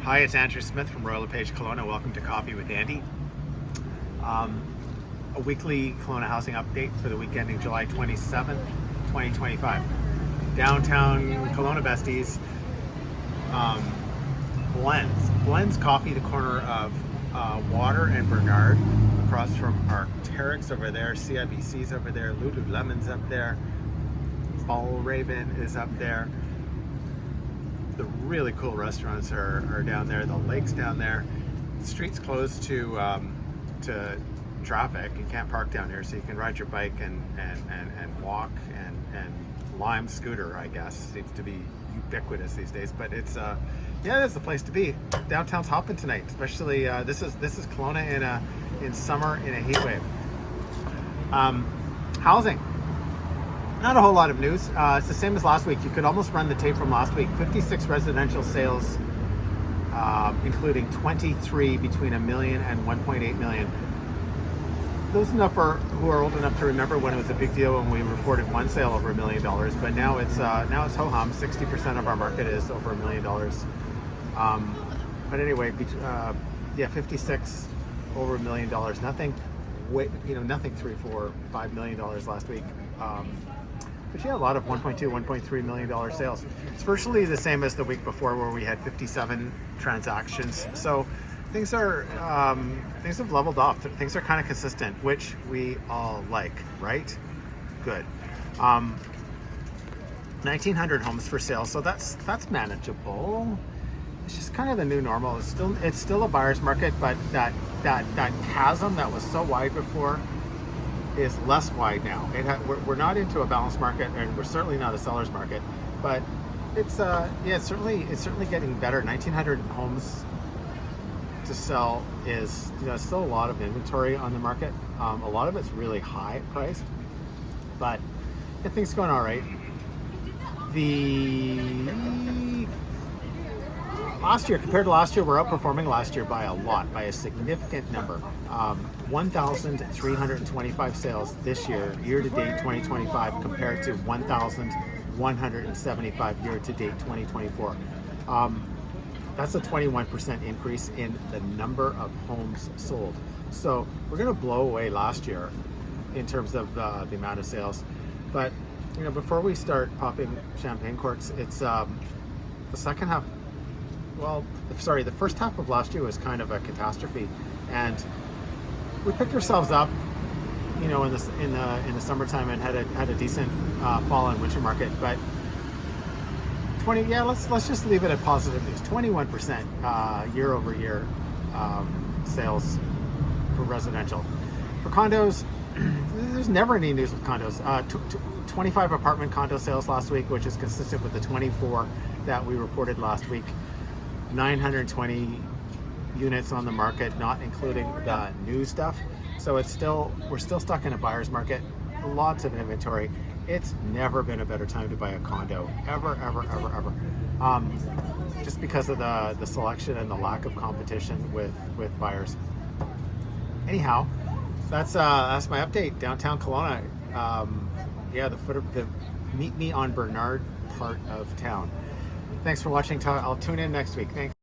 Hi, it's Andrew Smith from Royal LePage Kelowna. Welcome to Coffee with Andy. A weekly Kelowna housing update for the week ending July 27, 2025. Downtown Kelowna besties. Blends Coffee, the corner of Water and Bernard, across from Arc'teryx over there, CIBC's over there, Lululemon's up there, Ball Raven is up there. The really cool restaurants are down there. The lake's down there. The street's closed to traffic. You can't park down here, so you can ride your bike and walk and Lime scooter, I guess, seems to be ubiquitous these days. But it's yeah, that's the place to be. Downtown's hopping tonight, especially this is Kelowna in summer in a heat wave. Housing. Not a whole lot of news. It's the same as last week. You could almost run the tape from last week. 56 residential sales, including 23 between $1 million and $1.8 million. Those enough who are old enough to remember when it was a big deal when we reported one sale over $1 million. But now it's ho-hum. 60% of our market is over $1 million. But anyway, yeah, 56 over $1 million. Nothing, nothing $3, $4, $5 million last week. But yeah, a lot of $1.2, $1.3 million sales. It's virtually the same as the week before, where we had 57 transactions. So things have leveled off. Things are kind of consistent, which we all like, right? Good. 1,900 homes for sale, so that's manageable. It's just kind of the new normal. It's still a buyer's market, but that chasm that was so wide before is less wide now. We're not into a balanced market, and we're certainly not a seller's market. But it's certainly getting better. 1,900 homes to sell is still a lot of inventory on the market. A lot of it's really high priced, but things going all right. Compared to last year, we're outperforming last year by a lot, by a significant number. 1,325 sales this year to date 2025, compared to 1,175 year to date 2024. That's a 21% increase in the number of homes sold. So we're going to blow away last year in terms of the amount of sales. But before we start popping champagne corks, it's the second half. The first half of last year was kind of a catastrophe, and we picked ourselves up, in the summertime, and had a decent fall and winter market. But let's just leave it at positive news. 21% year over year sales for residential. For condos, there's never any news with condos. 25 apartment condo sales last week, which is consistent with the 24 that we reported last week. 920 units on the market, not including the new stuff. So we're still stuck in a buyer's market. Lots of inventory. It's never been a better time to buy a condo, ever. Just because of the selection and the lack of competition with buyers. Anyhow, that's my update. Downtown Kelowna. The meet me on Bernard part of town. Thanks for watching. I'll tune in next week. Thanks.